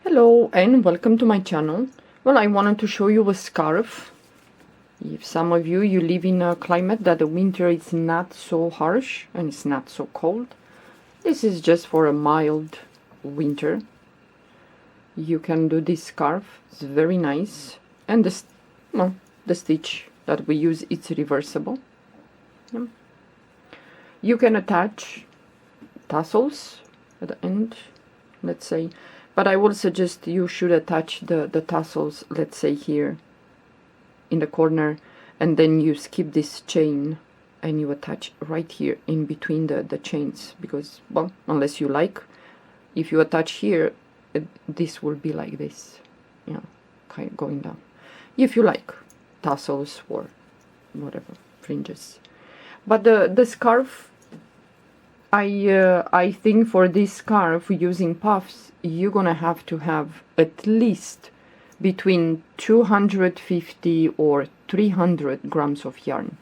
Hello and welcome to my channel. Well, I wanted to show you a scarf. If some of you live in a climate that the winter is not so harsh and it's not so cold, this is just for a mild winter. You can do this scarf. It's very nice, and the stitch that we use, it's reversible. Yeah. You can attach tassels at the end, let's say. But I will suggest you should attach the tassels, let's say here in the corner, and then you skip this chain and you attach right here in between the chains, because, well, unless you like, if you attach here, this will be like this, yeah, kind of going down. If you like tassels or whatever, fringes. But the scarf, I think for this scarf using puffs, you're gonna have to have at least between 250 or 300 grams of yarn,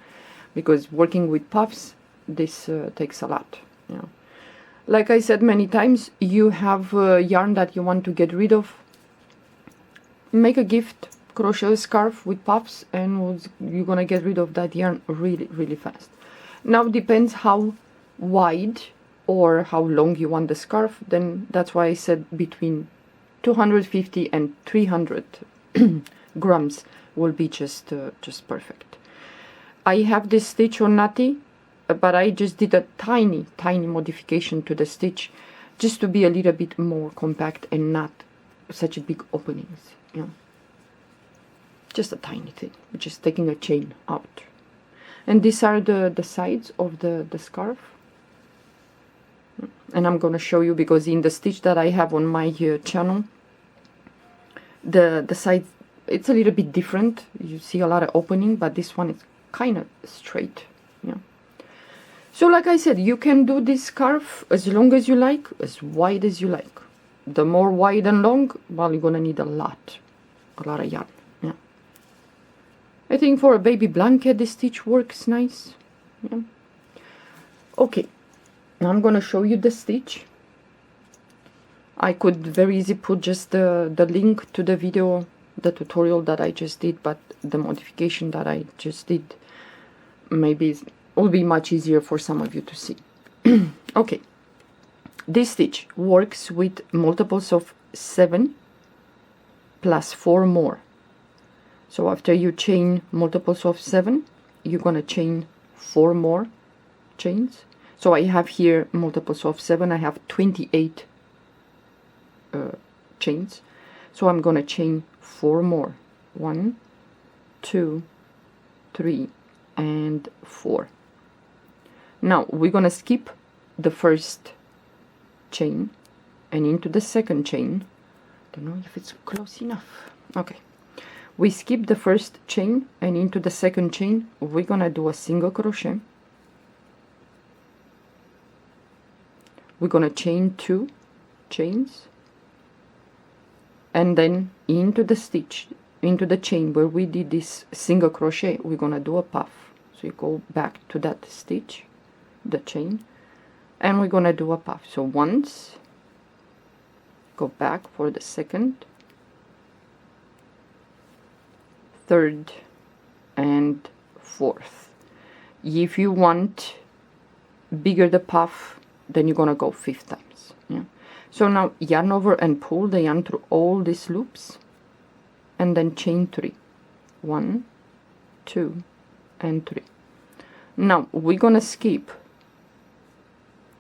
because working with puffs, this takes a lot. You know. Like I said many times, you have yarn that you want to get rid of, make a gift, crochet a scarf with puffs, and you're gonna get rid of that yarn really fast. Now depends how wide or how long you want the scarf, then that's why I said between 250 and 300 grams will be just perfect. I have this stitch on Nati, but I just did a tiny modification to the stitch just to be a little bit more compact and not such a big openings. Yeah, just a tiny thing, just taking a chain out. And these are the sides of the scarf. And I'm going to show you, because in the stitch that I have on my channel, the side, it's a little bit different. You see a lot of opening, but this one is kind of straight. Yeah. So like I said, you can do this scarf as long as you like, as wide as you like. The more wide and long, well, you're going to need a lot of yarn. Yeah. I think for a baby blanket, this stitch works nice. Yeah. Okay. Now I'm going to show you the stitch. I could very easily put just the link to the video, the tutorial that I just did, but the modification that I just did maybe will be much easier for some of you to see. Okay, this stitch works with multiples of 7 plus 4 more. So after you chain multiples of 7, you're going to chain 4 more chains. So I have here multiples of 7. I have 28 chains. So I'm going to chain 4 more. 1, 2, 3, and 4. Now we're going to skip the first chain and into the second chain. Don't know if it's close enough. Okay. We skip the first chain and into the second chain. We're going to do a single crochet. We're going to chain 2 chains, and then into the stitch, into the chain where we did this single crochet, we're going to do a puff. So you go back to that stitch, the chain, and we're going to do a puff. So once, go back for the second, third, and fourth. If you want bigger the puff, then you're gonna go 5 times. Yeah. So now yarn over and pull the yarn through all these loops, and then chain 3. 1, 2, and 3. Now we're gonna skip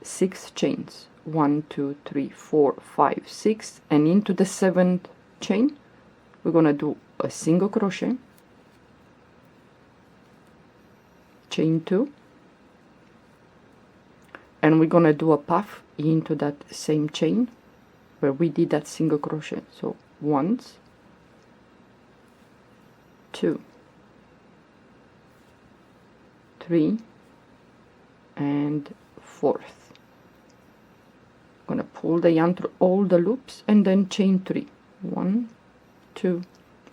6 chains. 1, 2, 3, 4, 5, 6, and into the 7th chain we're gonna do a single crochet, chain 2, and we're gonna do a puff into that same chain where we did that single crochet. So once, 2, 3, and 4th. Gonna pull the yarn through all the loops and then chain 3. 1, 2,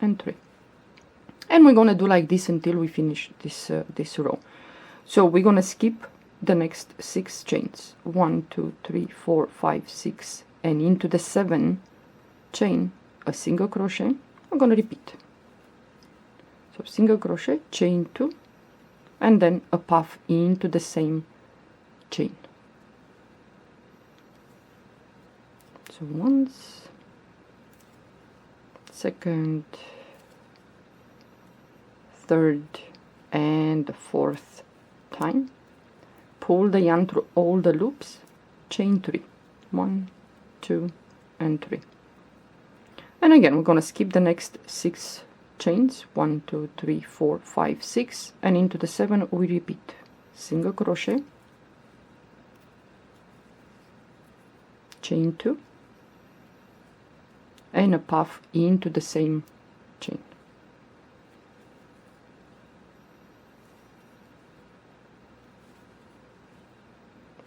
and 3. And we're gonna do like this until we finish this row. So we're gonna skip the next 6 chains. 1, 2, 3, 4, 5, 6, and into the 7 chain, a single crochet. I'm going to repeat. So single crochet, chain 2, and then a puff into the same chain. So once, second, third, and the fourth time. Pull the yarn through all the loops, chain 3, 1, 2, and 3. And again, we're going to skip the next 6 chains, 1, 2, 3, 4, 5, 6, and into the 7 we repeat. Single crochet, chain 2, and a puff into the same chain.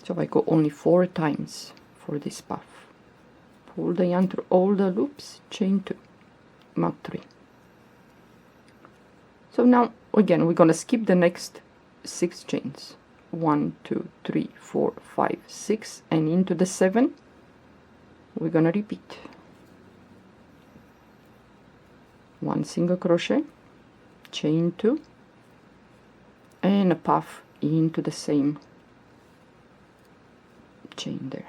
So I go only 4 times for this puff. Pull the yarn through all the loops, chain 2, mark 3. So now again we're gonna skip the next 6 chains. 1, 2, 3, 4, 5, 6, and into the 7 we're gonna repeat. 1 single crochet, chain 2, and a puff into the same chain there.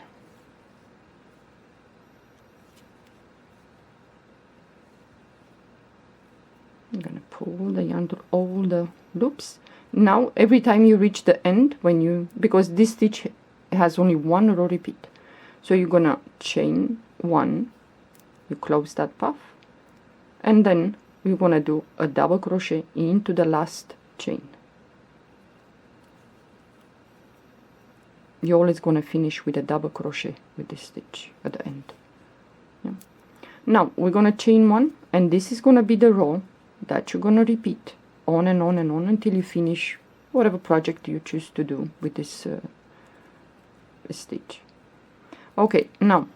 I'm gonna pull the yarn through all the loops. Now every time you reach the end, because this stitch has only 1 row repeat, so you're gonna chain 1, you close that puff, and then we're gonna do a double crochet into the last chain. You're always gonna finish with a double crochet with this stitch at the end. Yeah. Now we're gonna chain 1, and this is gonna be the row that you're gonna repeat on and on and on until you finish whatever project you choose to do with this stitch. Okay, now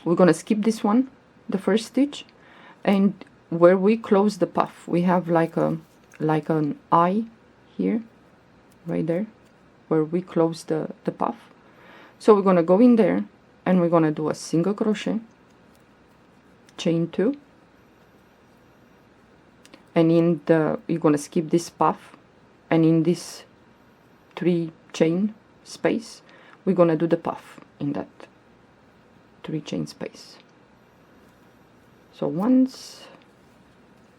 we're gonna skip this one, the first stitch, and where we close the puff we have like an eye here, right there, where we close the puff. So we're gonna go in there and we're gonna do a single crochet, chain 2, and you're gonna skip this puff, and in this 3 chain space we're gonna do the puff in that 3 chain space. So 1,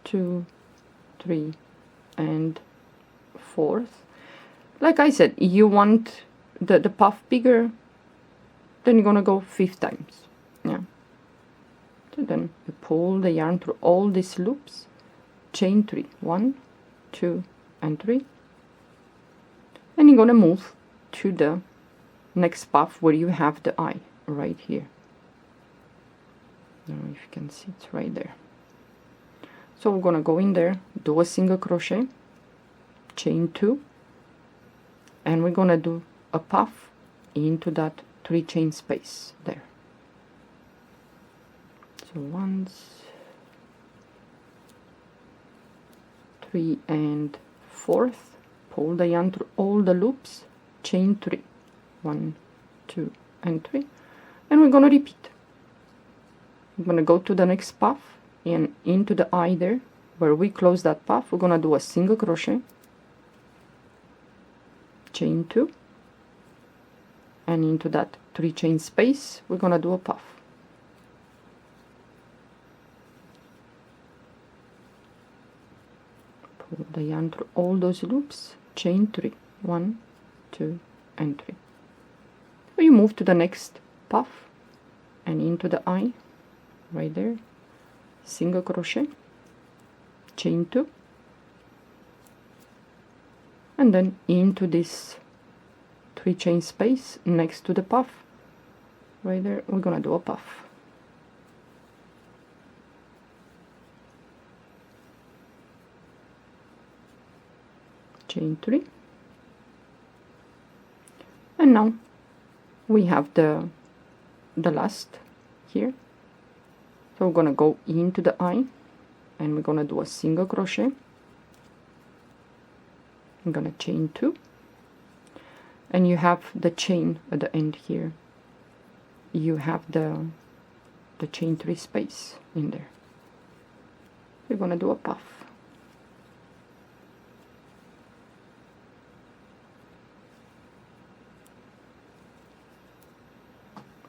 2, 3, and 4th. Like I said, you want the puff bigger, then you're gonna go 5 times. Yeah. So then you pull the yarn through all these loops, chain 3, 1, 2, and 3, and you're gonna move to the next puff where you have the eye right here. I don't know if you can see, it's right there. So we're gonna go in there, do a single crochet, chain 2, and we're gonna do a puff into that 3 chain space there. So 1, 3, and 4th, pull the yarn through all the loops, chain 3, 1, 2, and 3, and we're gonna repeat. I'm gonna go to the next puff and into the eye there where we close that puff. We're gonna do a single crochet, chain 2, and into that 3 chain space we're gonna do a puff. Pull the yarn through all those loops, chain 3, 1, 2, and 3. So you move to the next puff and into the eye right there, single crochet, chain 2, and then into this 3 chain space next to the puff right there we're gonna do a puff. Chain 3, and now we have the last here. So we're gonna go into the eye and we're gonna do a single crochet. I'm gonna chain 2, and you have the chain at the end here. You have the the chain 3 space in there. We're gonna do a puff.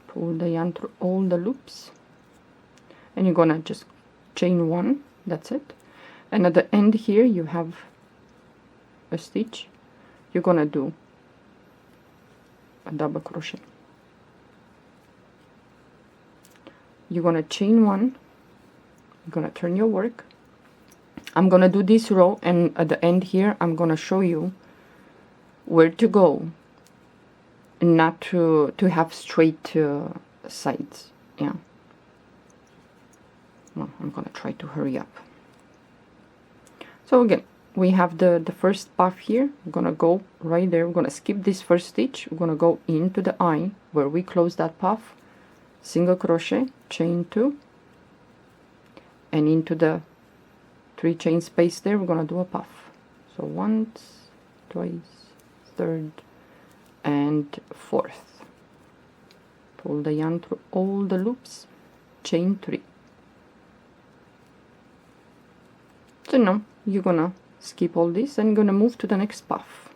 Pull the yarn through all the loops, and you're gonna just chain 1, that's it. And at the end here you have a stitch. You're gonna do a double crochet. You're gonna chain 1, you're gonna turn your work. I'm gonna do this row, and at the end here I'm gonna show you where to go, not to have straight sides. Yeah, well, I'm gonna try to hurry up. So again, we have the first puff here. We're gonna go right there. We're gonna skip this first stitch. We're gonna go into the eye where we close that puff, single crochet, chain 2, and into the 3 chain space there we're gonna do a puff. So once, twice, third, and fourth. Pull the yarn through all the loops, chain 3. So now you're gonna skip all this and you're gonna move to the next puff.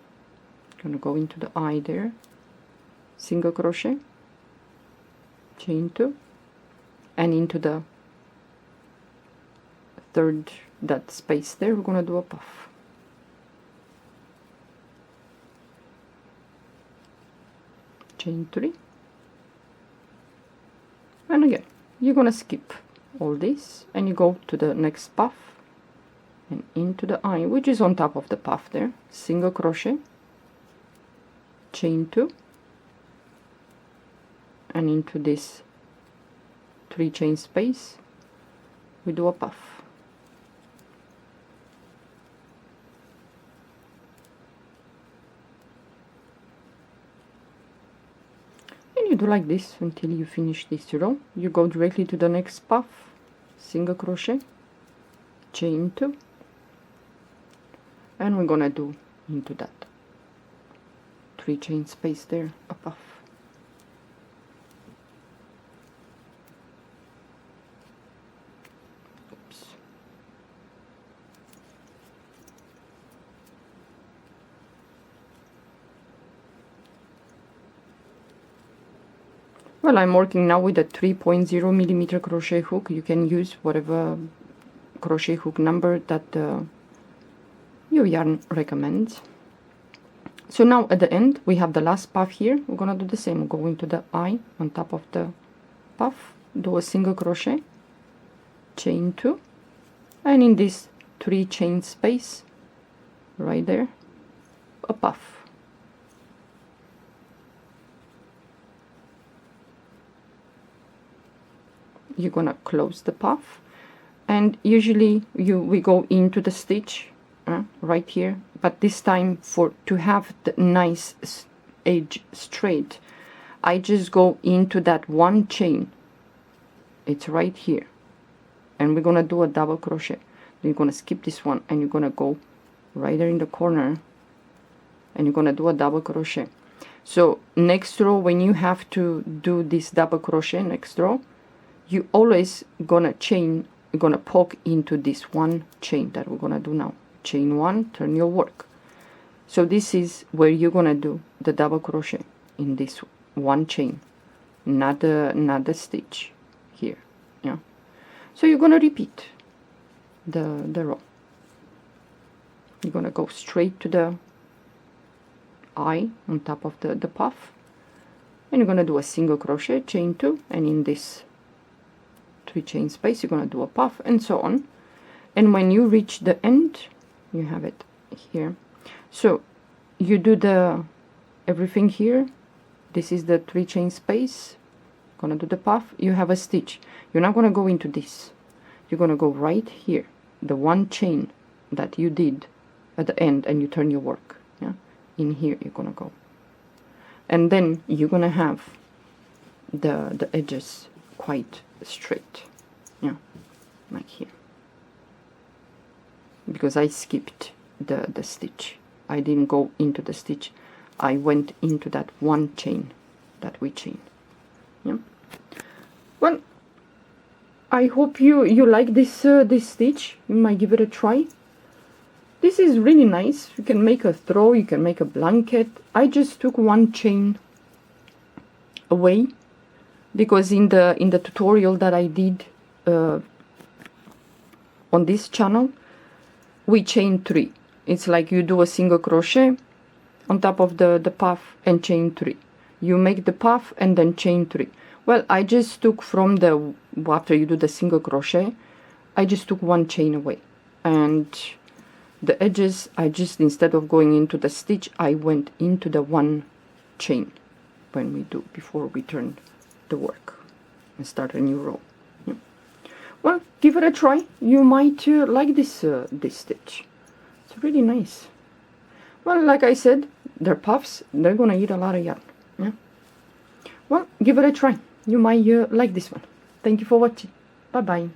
Gonna go into the eye there, single crochet, chain 2, and into the third, that space there we're gonna do a puff. Chain 3, and again you're gonna skip all this and you go to the next puff and into the eye, which is on top of the puff there, single crochet, chain 2, and into this 3 chain space we do a puff. And you do like this until you finish this row. You go directly to the next puff, single crochet, chain 2, and we're gonna do into that 3 chain space there a puff. Oops. Well, I'm working now with a 3.0 millimeter crochet hook. You can use whatever crochet hook number that your yarn recommends. So now at the end we have the last puff here. We're gonna do the same. Go into the eye on top of the puff, do a single crochet, chain 2, and in this 3 chain space right there a puff. You're gonna close the puff, and usually we go into the stitch right here, but this time to have the nice edge straight, I just go into that 1 chain. It's right here, and we're gonna do a double crochet. Then you're gonna skip this one and you're gonna go right there in the corner and you're gonna do a double crochet. So next row, when you have to do this double crochet next row, you always gonna chain, you're gonna poke into this 1 chain that we're gonna do now. Chain 1, turn your work. So this is where you're gonna do the double crochet, in this 1 chain, not the stitch here. Yeah. So you're gonna repeat the row. You're gonna go straight to the eye on top of the puff, and you're gonna do a single crochet, chain 2, and in this 3 chain space you're gonna do a puff, and so on. And when you reach the end, you have it here. So you do everything here. This is the 3 chain space. Gonna do the puff. You have a stitch. You're not gonna go into this. You're gonna go right here, the 1 chain that you did at the end, and you turn your work. Yeah, in here you're gonna go, and then you're gonna have the edges quite straight. Yeah, like here. Because I skipped the stitch. I didn't go into the stitch. I went into that 1 chain that we chain. Yeah. Well, I hope you like this this stitch. You might give it a try. This is really nice. You can make a throw, you can make a blanket. I just took one chain away because in the tutorial that I did on this channel, we chain 3. It's like you do a single crochet on top of the puff and chain 3. You make the puff and then chain 3. Well, I just took from the, after you do the single crochet, I just took one chain away, and the edges, I just, instead of going into the stitch, I went into the one chain when we do, before we turn the work and start a new row. Yeah. Well, give it a try. You might like this this stitch. It's really nice. Well, like I said, they're puffs. They're gonna eat a lot of yarn. Yeah. Well, give it a try. You might like this one. Thank you for watching. Bye bye.